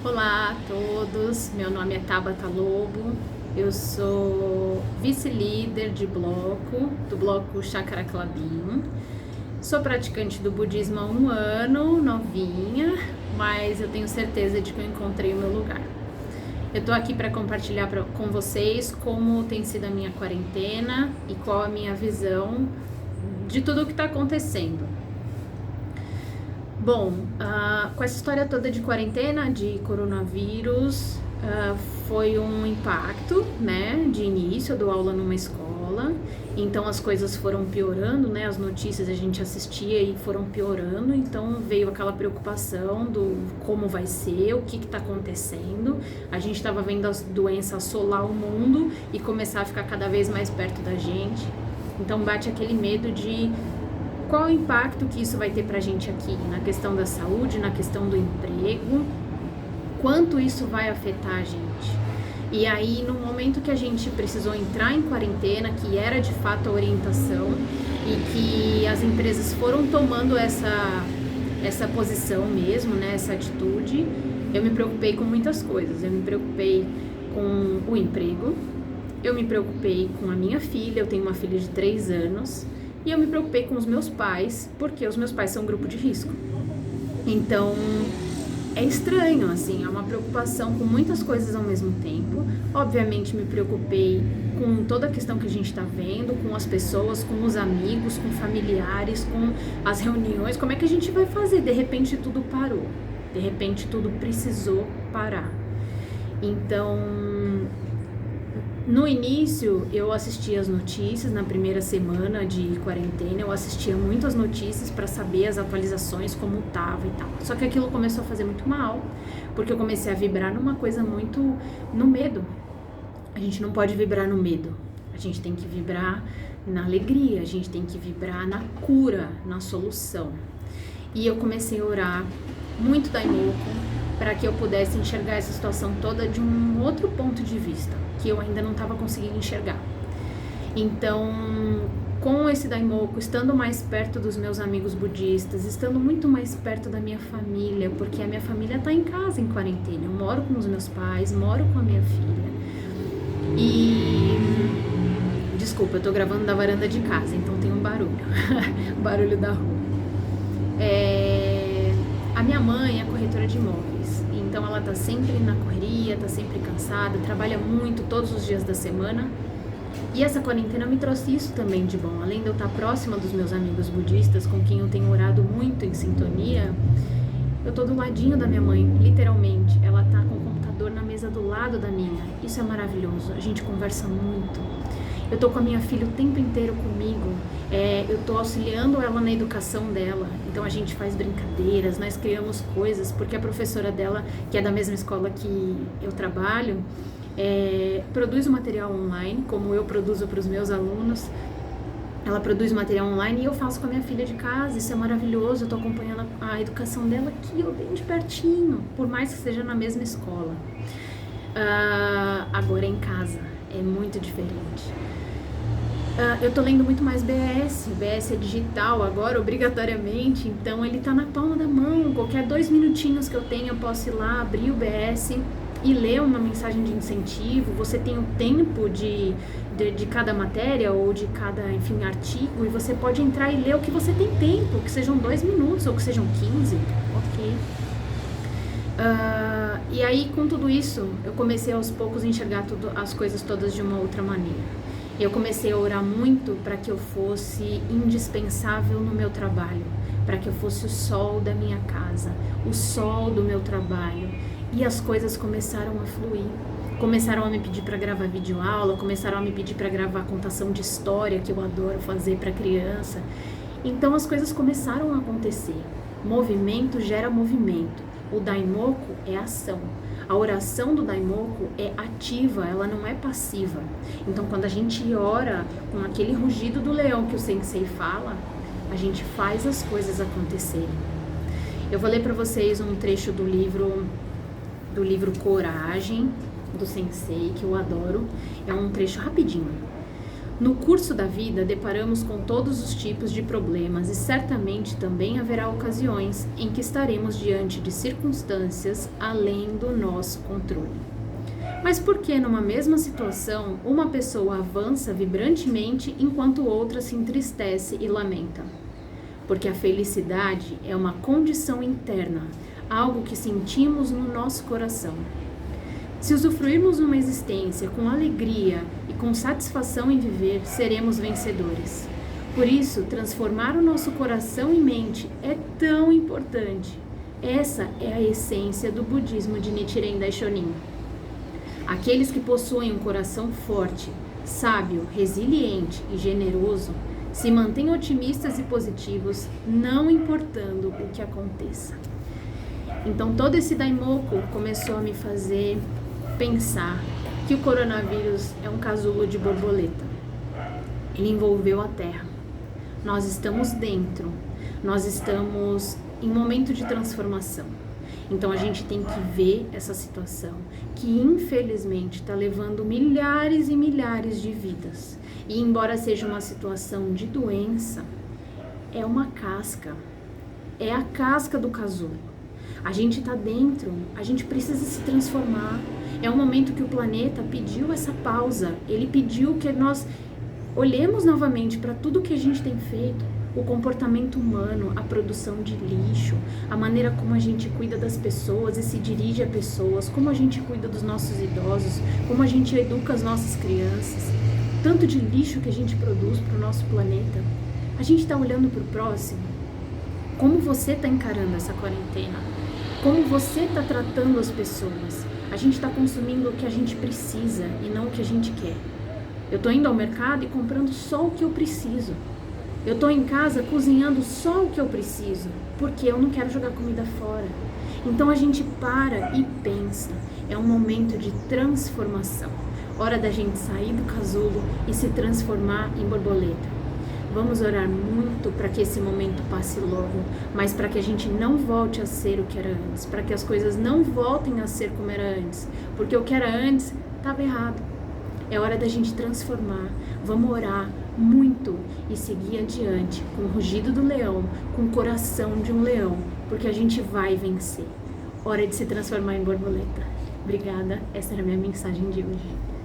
Olá a todos, meu nome é Tabata Lobo, eu sou vice-líder de bloco, do bloco Chakra Clabin. Sou praticante do budismo há 1 ano, novinha, mas eu tenho certeza de que eu encontrei o meu lugar. Eu tô aqui para compartilhar com vocês como tem sido a minha quarentena e qual a minha visão de tudo o que está acontecendo. Bom, com essa história toda de quarentena, de coronavírus, foi um impacto, né, de início. Eu dou aula numa escola, então as coisas foram piorando, né, as notícias a gente assistia e foram piorando, então veio aquela preocupação do como vai ser, o que está acontecendo. A gente estava vendo a doença assolar o mundo e começar a ficar cada vez mais perto da gente, então bate aquele medo de qual o impacto que isso vai ter pra gente aqui, na questão da saúde, na questão do emprego, quanto isso vai afetar a gente. E aí, no momento que a gente precisou entrar em quarentena, que era de fato a orientação, e que as empresas foram tomando essa posição mesmo, né, essa atitude, eu me preocupei com muitas coisas. Eu me preocupei com o emprego, eu me preocupei com a minha filha, eu tenho uma filha de 3 anos, e eu me preocupei com os meus pais, porque os meus pais são grupo de risco. Então, é estranho, assim, é uma preocupação com muitas coisas ao mesmo tempo. Obviamente, me preocupei com toda a questão que a gente tá vendo, com as pessoas, com os amigos, com familiares, com as reuniões. Como é que a gente vai fazer? De repente, tudo parou. De repente, tudo precisou parar. Então, no início, eu assistia as notícias. Na primeira semana de quarentena, eu assistia muitas notícias para saber as atualizações, como tava e tal. Só que aquilo começou a fazer muito mal, porque eu comecei a vibrar numa coisa muito no medo. A gente não pode vibrar no medo, a gente tem que vibrar na alegria, a gente tem que vibrar na cura, na solução. E eu comecei a orar muito Daimoku para que eu pudesse enxergar essa situação toda de um outro ponto de vista, que eu ainda não estava conseguindo enxergar. Então, com esse Daimoku, estando mais perto dos meus amigos budistas, estando muito mais perto da minha família, porque a minha família está em casa em quarentena. Eu moro com os meus pais, moro com a minha filha. E desculpa, eu tô gravando da varanda de casa, então tem um barulho, barulho da rua. A minha mãe é corretora de imóveis, então ela tá sempre na correria, tá sempre cansada, trabalha muito todos os dias da semana. E essa quarentena me trouxe isso também de bom. Além de eu estar próxima dos meus amigos budistas, com quem eu tenho orado muito em sintonia, eu tô do ladinho da minha mãe, literalmente. Ela tá com o computador na mesa do lado da minha. Isso é maravilhoso, a gente conversa muito. Eu tô com a minha filha o tempo inteiro comigo, eu tô auxiliando ela na educação dela, então a gente faz brincadeiras, nós criamos coisas, porque a professora dela, que é da mesma escola que eu trabalho, produz o material online, como eu produzo para os meus alunos. Ela produz material online e eu faço com a minha filha de casa. Isso é maravilhoso, eu tô acompanhando a educação dela aqui, bem de pertinho, por mais que seja na mesma escola. Agora em casa, é muito diferente. Eu tô lendo muito mais BS. O BS é digital agora, obrigatoriamente, então ele tá na palma da mão. Qualquer 2 minutinhos que eu tenho, eu posso ir lá, abrir o BS e ler uma mensagem de incentivo. Você tem o tempo de cada matéria ou de cada, enfim, artigo, e você pode entrar e ler o que você tem tempo, que sejam 2 minutos ou que sejam 15, ok? E aí, com tudo isso, eu comecei aos poucos a enxergar as coisas todas de uma outra maneira. Eu comecei a orar muito para que eu fosse indispensável no meu trabalho, para que eu fosse o sol da minha casa, o sol do meu trabalho. E as coisas começaram a fluir. Começaram a me pedir para gravar videoaula, começaram a me pedir para gravar contação de história, que eu adoro fazer para criança. Então as coisas começaram a acontecer. Movimento gera movimento. O Daimoku é ação. A oração do Daimoku é ativa, ela não é passiva. Então, quando a gente ora com aquele rugido do leão que o Sensei fala, a gente faz as coisas acontecerem. Eu vou ler para vocês um trecho do livro Coragem, do Sensei, que eu adoro. É um trecho rapidinho. No curso da vida, deparamos com todos os tipos de problemas e certamente também haverá ocasiões em que estaremos diante de circunstâncias além do nosso controle. Mas por que numa mesma situação uma pessoa avança vibrantemente enquanto outra se entristece e lamenta? Porque a felicidade é uma condição interna, algo que sentimos no nosso coração. Se usufruirmos uma existência com alegria e com satisfação em viver, seremos vencedores. Por isso, transformar o nosso coração e mente é tão importante. Essa é a essência do budismo de Nichiren Daishonin. Aqueles que possuem um coração forte, sábio, resiliente e generoso se mantêm otimistas e positivos, não importando o que aconteça. Então todo esse Daimoku começou a me fazer pensar que o coronavírus é um casulo de borboleta. Ele envolveu a Terra. Nós estamos dentro. Nós estamos em momento de transformação. Então a gente tem que ver essa situação que infelizmente está levando milhares e milhares de vidas. E embora seja uma situação de doença, é uma casca. É a casca do casulo. A gente está dentro, a gente precisa se transformar. É um momento que o planeta pediu essa pausa. Ele pediu que nós olhemos novamente para tudo que a gente tem feito. O comportamento humano, a produção de lixo, a maneira como a gente cuida das pessoas e se dirige a pessoas, como a gente cuida dos nossos idosos, como a gente educa as nossas crianças, tanto de lixo que a gente produz para o nosso planeta. A gente está olhando para o próximo. Como você está encarando essa quarentena? Como você está tratando as pessoas? A gente está consumindo o que a gente precisa e não o que a gente quer. Eu estou indo ao mercado e comprando só o que eu preciso. Eu estou em casa cozinhando só o que eu preciso, porque eu não quero jogar comida fora. Então a gente para e pensa. É um momento de transformação. Hora da gente sair do casulo e se transformar em borboleta. Vamos orar muito para que esse momento passe logo, mas para que a gente não volte a ser o que era antes, para que as coisas não voltem a ser como era antes, porque o que era antes estava errado. É hora da gente transformar. Vamos orar muito e seguir adiante com o rugido do leão, com o coração de um leão, porque a gente vai vencer. Hora de se transformar em borboleta. Obrigada, essa era a minha mensagem de hoje.